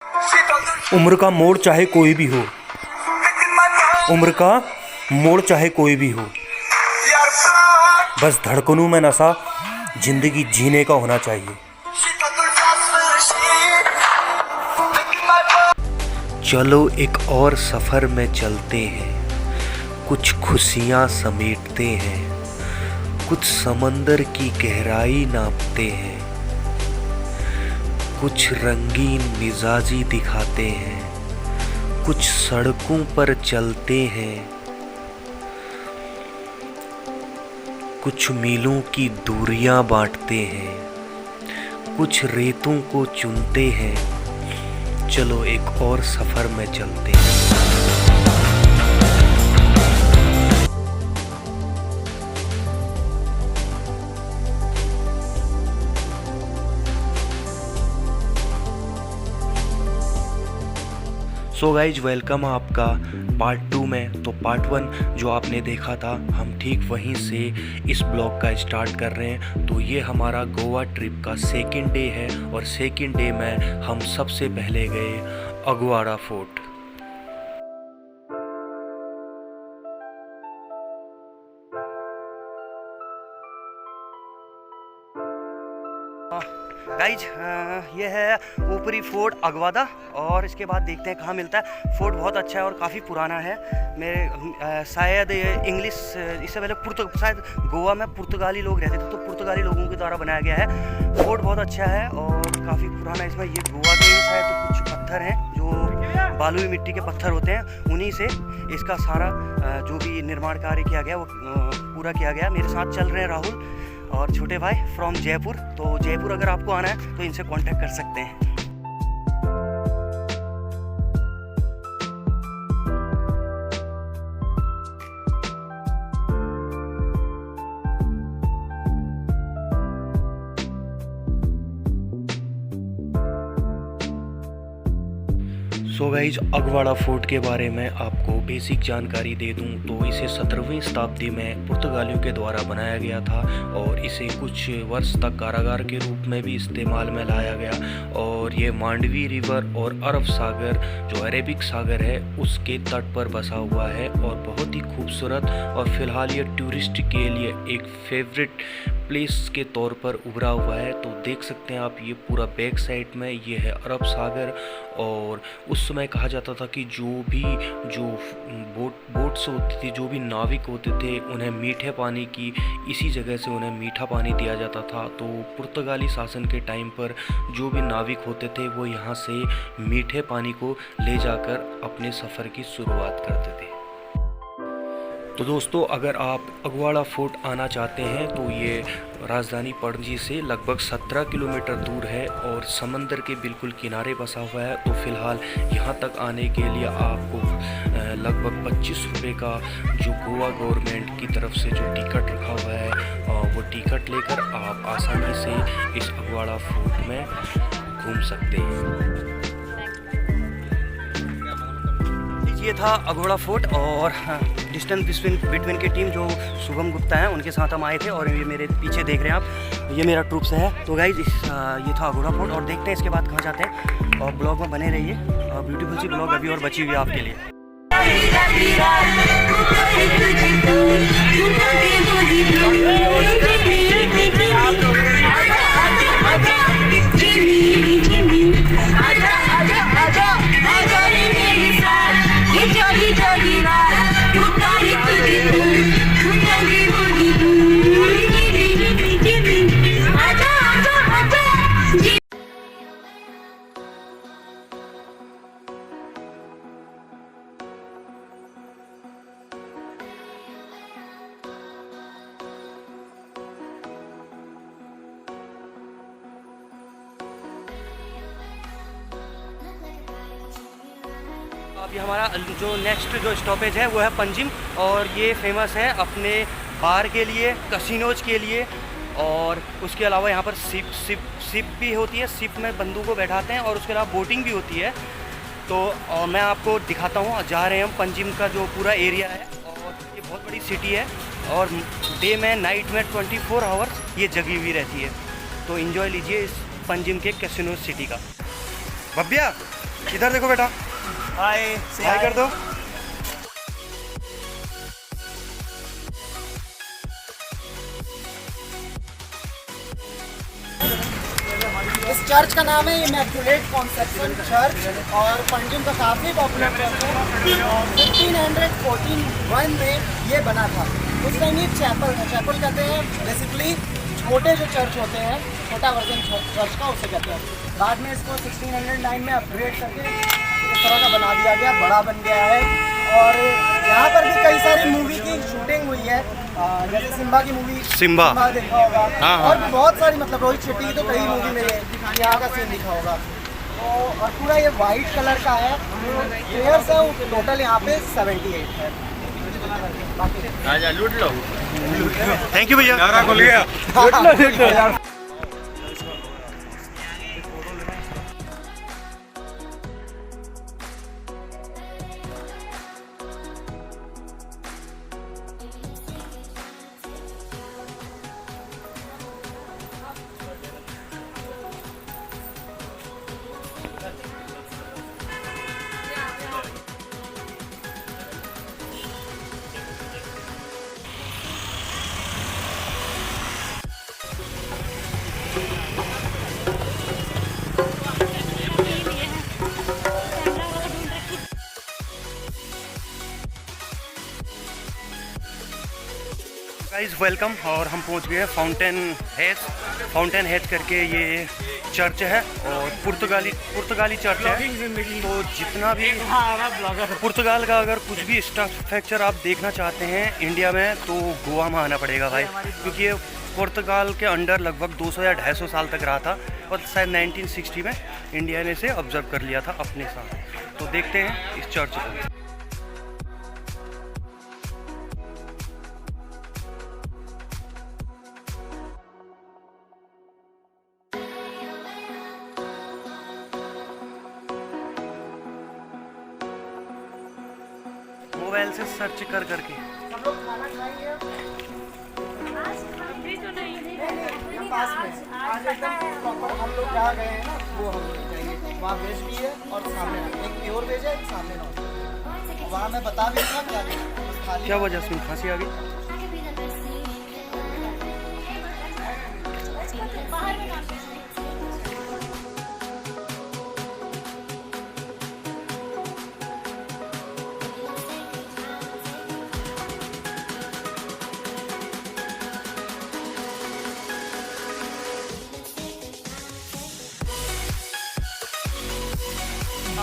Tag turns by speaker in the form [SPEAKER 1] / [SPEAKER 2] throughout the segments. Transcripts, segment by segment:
[SPEAKER 1] उम्र का मोड़ चाहे कोई भी हो, उम्र का मोड़ चाहे कोई भी हो, बस धड़कनों में नशा जिंदगी जीने का होना चाहिए। चलो एक और सफ़र में चलते हैं, कुछ खुशियाँ समेटते हैं, कुछ समंदर की गहराई नापते हैं, कुछ रंगीन मिजाजी दिखाते हैं, कुछ सड़कों पर चलते हैं, कुछ मीलों की दूरियां बांटते हैं, कुछ रेतों को चुनते हैं। चलो एक और सफ़र में चलते हैं। सो गाइज वेलकम आपका पार्ट 2 में। तो पार्ट 1 जो आपने देखा था, हम ठीक वहीं से इस ब्लॉग का स्टार्ट कर रहे हैं। तो ये हमारा गोवा ट्रिप का सेकंड डे है और सेकंड डे में हम सबसे पहले गए अगवाड़ा फोर्ट। गाइज ये है ऊपरी फोर्ट अगवाड़ा और इसके बाद देखते हैं कहाँ मिलता है। फोर्ट बहुत अच्छा है और काफ़ी पुराना है। मेरे शायद इंग्लिश इससे पहले शायद गोवा में पुर्तगाली लोग रहते थे, तो पुर्तगाली लोगों के द्वारा बनाया गया है। फोर्ट बहुत अच्छा है और काफ़ी पुराना है। इसमें ये गोवा के ही शायद तो कुछ पत्थर हैं जो बालुई मिट्टी के पत्थर होते हैं, उन्हीं से इसका सारा जो भी निर्माण कार्य किया गया वो पूरा किया गया। मेरे साथ चल रहे हैं राहुल और छोटे भाई फ्रॉम जयपुर। तो जयपुर अगर आपको आना है तो इनसे कांटेक्ट कर सकते हैं। सो गाइज अगवाड़ा फोर्ट के बारे में आपको बेसिक जानकारी दे दूं तो इसे 17वीं शताब्दी में पुर्तगालियों के द्वारा बनाया गया था और इसे कुछ वर्ष तक कारागार के रूप में भी इस्तेमाल में लाया गया। और ये मांडवी रिवर और अरब सागर जो अरेबिक सागर है उसके तट पर बसा हुआ है और बहुत ही खूबसूरत। और फिलहाल ये टूरिस्ट के लिए एक फेवरेट प्लेस के तौर पर उभरा हुआ है। तो देख सकते हैं आप, ये पूरा बैक साइड में ये है अरब सागर। और उस समय कहा जाता था कि जो बोट्स होती थी, जो भी नाविक होते थे, उन्हें मीठे पानी की इसी जगह से उन्हें मीठा पानी दिया जाता था। तो पुर्तगाली शासन के टाइम पर जो भी नाविक होते थे वो यहाँ से मीठे पानी को ले जाकर अपने सफ़र की शुरुआत करते थे। तो दोस्तों अगर आप अगवाड़ा फोर्ट आना चाहते हैं तो ये राजधानी पणजी से लगभग 17 किलोमीटर दूर है और समंदर के बिल्कुल किनारे बसा हुआ है। तो फिलहाल यहाँ तक आने के लिए आपको लगभग 25 रुपये का जो गोवा गवर्नमेंट की तरफ से जो टिकट रखा हुआ है वो टिकट लेकर आप आसानी से इस अगवाड़ा फोर्ट में घूम सकते हैं। ये था अगवाड़ा फोर्ट और डिस्टेंस बिटवीन की टीम जो शुभम गुप्ता हैं उनके साथ हम आए थे और ये मेरे पीछे देख रहे हैं आप, ये मेरा ट्रूप से है। तो गाइज ये था अगवाड़ा फोर्ट और देखते हैं इसके बाद कहाँ जाते हैं। और ब्लॉग में बने रहिए, ब्यूटीफुल सी ब्लॉग अभी और बची हुई है आपके लिए। अभी हमारा जो नेक्स्ट जो स्टॉपेज है वो है पंजिम और ये फेमस है अपने बार के लिए, कसिनोज के लिए। और उसके अलावा यहाँ पर सिप भी होती है, सिप में बंदूक को बैठाते हैं और उसके अलावा बोटिंग भी होती है। तो मैं आपको दिखाता हूँ, जा रहे हैं हम पंजिम का जो पूरा एरिया है और ये बहुत बड़ी सिटी है और डे में नाइट में 24 आवर्स ये जगी हुई रहती है। तो इन्जॉय लीजिए इस पंजिम के कैसीनो सिटी का। भव्या इधर देखो बेटा,
[SPEAKER 2] हाय
[SPEAKER 1] हाय कर दो।
[SPEAKER 2] इस चर्च का नाम है इमैक्युलेट कॉन्सेप्शन चर्च और पंजिम का काफ़ी पॉपुलर चर्च है और 1514 में ये बना था। उस टाइम ये चैपल था। चैपल कहते हैं बेसिकली छोटे जो चर्च होते हैं, छोटा वर्जन चर्च का, उसे कहते हैं। बाद में इसको 1609 में अपग्रेड करके इस तरह का बना दिया गया, बड़ा बन गया है। और यहाँ पर भी कई सारी मूवी की शूटिंग हुई है, जैसे सिम्बा की मूवी
[SPEAKER 1] सिम्बा
[SPEAKER 2] देखा होगा।
[SPEAKER 1] हाँ, हाँ।
[SPEAKER 2] और भी बहुत सारी, मतलब रोहित शेट्टी की तो कई मूवी में यहाँ का सीन दिखा होगा। तो और पूरा ये वाइट कलर का है। प्लेयर्स है वो टोटल यहाँ पे 78 है।
[SPEAKER 3] आजा लूट लो।
[SPEAKER 1] थैंक यू भैया।
[SPEAKER 3] नारा खुल गया।
[SPEAKER 2] लूट लो यार।
[SPEAKER 1] Guys welcome. और हम पहुंच गए फाउंटेन हेड करके ये चर्च है और पुर्तगाली चर्च है। तो जितना भी पुर्तगाल का अगर कुछ भी स्ट्रक्चर आप देखना चाहते हैं इंडिया में तो गोवा में आना पड़ेगा भाई, क्योंकि ये पुर्तगाल के अंडर लगभग 200 या 250 साल तक रहा था और शायद 1960 में इंडिया ने इसे ऑब्जर्व कर लिया था अपने साथ। तो देखते हैं इस चर्च को। मोबाइल से सर्च कर करके।
[SPEAKER 2] हम लोग खाना खाएंगे पास में। आज एकदम प्रॉपर हम लोग जहाँ गए हैं ना वो हम लोग जाएंगे। वहाँ वेज भी है और सामने एक प्योर वेज है, एक सामने नॉन। वहाँ मैं बता भी दूँगा
[SPEAKER 1] क्या वजह से खांसी आ गई।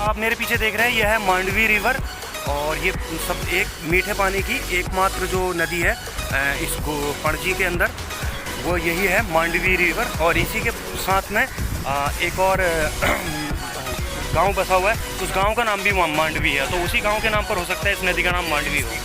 [SPEAKER 1] आप मेरे पीछे देख रहे हैं यह है मांडवी रिवर और ये सब एक मीठे पानी की एकमात्र जो नदी है इसको पणजी के अंदर, वो यही है मांडवी रिवर। और इसी के साथ में एक और गांव बसा हुआ है, उस गांव का नाम भी मांडवी है। तो उसी गांव के नाम पर हो सकता है इस नदी का नाम मांडवी हो।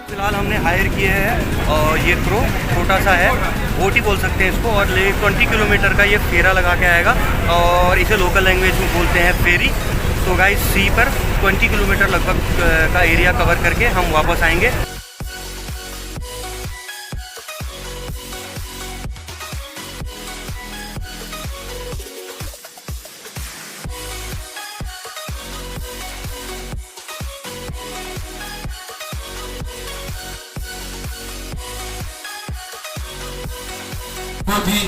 [SPEAKER 1] फिलहाल हमने हायर किए हैं और ये क्रो छोटा सा है, बोट ही बोल सकते हैं इसको। और 20 किलोमीटर का ये फेरा लगा के आएगा और इसे लोकल लैंग्वेज में बोलते हैं फेरी। तो गाइस सी पर 20 किलोमीटर लगभग का एरिया कवर करके हम वापस आएंगे।
[SPEAKER 4] कोई भी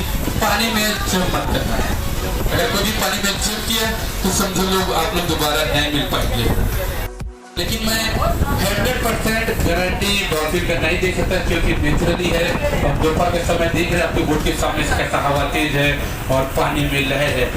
[SPEAKER 4] पानी में जंप मत करना है। अगर कोई भी पानी में जंप किया तो समझो लोग आप लोग दोबारा नहीं मिल पाएंगे। लेकिन मैं 100% गारंटी डॉल्फिन का नहीं दे सकता क्योंकि नेचुरली है। अब दोपहर के समय देख रहे हैं आपके बोट के सामने से कैसा हवा तेज है और पानी में लहर है।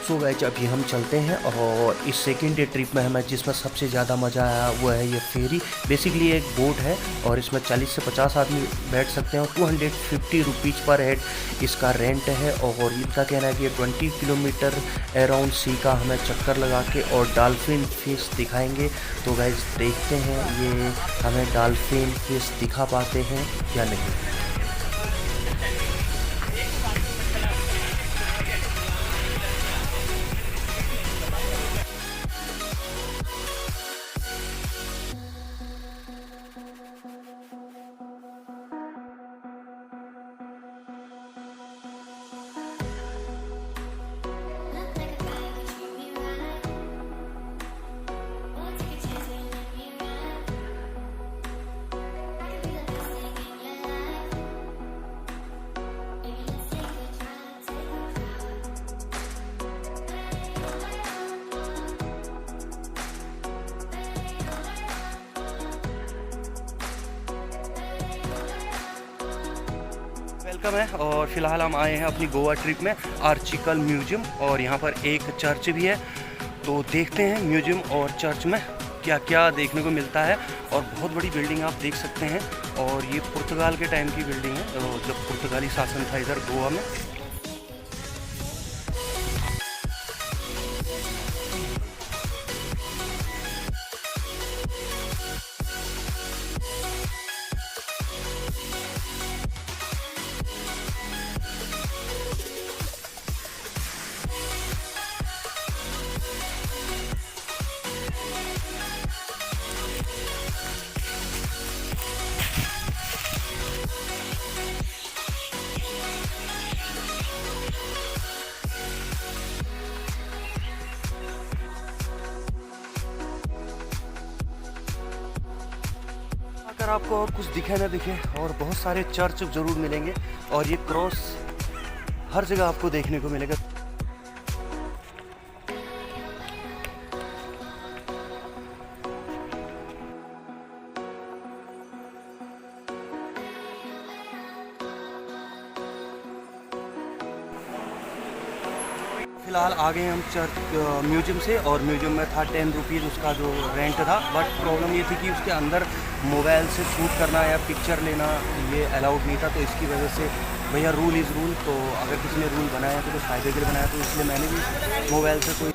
[SPEAKER 1] सो गाइस अभी हम चलते हैं और इस सेकेंड डे ट्रिप में हमें जिसमें सबसे ज़्यादा मज़ा आया वो है ये फेरी। बेसिकली एक बोट है और इसमें 40 से 50 आदमी बैठ सकते हैं और 250 रुपीज़ पर हेड इसका रेंट है। और इनका कहना है कि 20 किलोमीटर अराउंड सी का हमें चक्कर लगा के और डॉल्फिन फिश दिखाएंगे। तो गाइस देखते हैं ये हमें डॉल्फिन फिश दिखा पाते हैं या नहीं। वेलकम है और फिलहाल हम आए हैं अपनी गोवा ट्रिप में आर्चिकल म्यूजियम और यहाँ पर एक चर्च भी है। तो देखते हैं म्यूजियम और चर्च में क्या क्या देखने को मिलता है। और बहुत बड़ी बिल्डिंग आप देख सकते हैं और ये पुर्तगाल के टाइम की बिल्डिंग है जब पुर्तगाली शासन था इधर गोवा में। अगर आपको और कुछ दिखे ना दिखे और बहुत सारे चर्च ज़रूर मिलेंगे और ये क्रॉस हर जगह आपको देखने को मिलेगा। फिलहाल आ गए हम चर्च म्यूजियम से और म्यूजियम में था 10 रुपीज़ उसका जो रेंट था। बट प्रॉब्लम ये थी कि उसके अंदर मोबाइल से शूट करना या पिक्चर लेना ये अलाउड नहीं था। तो इसकी वजह से भैया रूल इज़ रूल, तो अगर किसी ने रूल बनाया तो कुछ फ़ायदे के लिए बनाया, तो इसलिए मैंने भी मोबाइल से कोई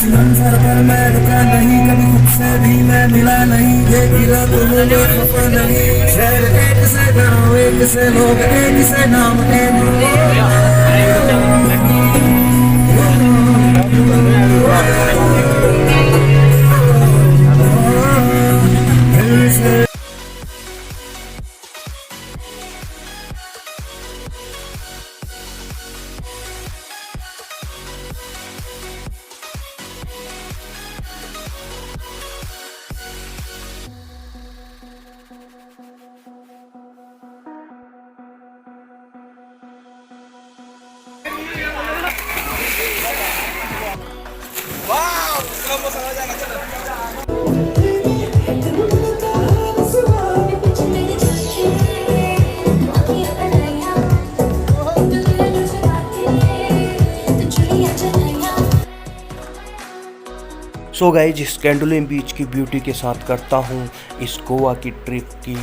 [SPEAKER 5] मंजर पर मैं रुका नहीं, कभी खुद से भी मैं मिला नहीं, ये गिरा तो मैं खफा नहीं। शहर एक से गाँव, एक से लोग, एक से नाम,
[SPEAKER 1] सो गाइज, इस कैंडोलिम बीच की ब्यूटी के साथ करता हूँ इस गोवा की ट्रिप की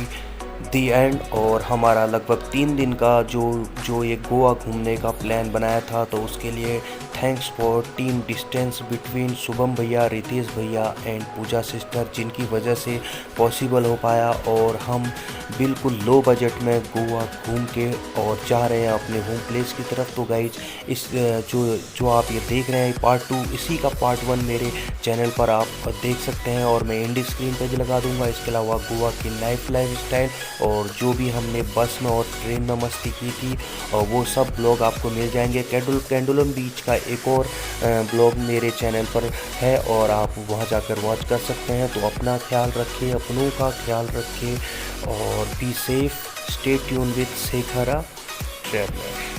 [SPEAKER 1] दी एंड। और हमारा लगभग 3 दिन का जो ये गोवा घूमने का प्लान बनाया था, तो उसके लिए thanks for team distance between Shubham भैया, रितेश भैया एंड पूजा सिस्टर, जिनकी वजह से पॉसिबल हो पाया। और हम बिल्कुल लो बजट में गोवा घूम के और जा रहे हैं अपने होम प्लेस की तरफ। तो गाइज, इस जो आप ये देख रहे हैं पार्ट 2, इसी का पार्ट 1 मेरे चैनल पर आप देख सकते हैं, और मैं एंड स्क्रीन पे भी लगा दूंगा। इसके अलावा गोवा की लाइफ स्टाइल और जो भी हमने बस में और ट्रेन में मस्ती की थी, और वो सब ब्लॉग आपको मिल जाएंगे। कैंडोलिम बीच का एक और ब्लॉग मेरे चैनल पर है, और आप वहां जाकर वॉच कर सकते हैं। तो अपना ख्याल रखिए, अपनों का ख्याल रखिए, और be safe. Stay tune with Shekhara traveller.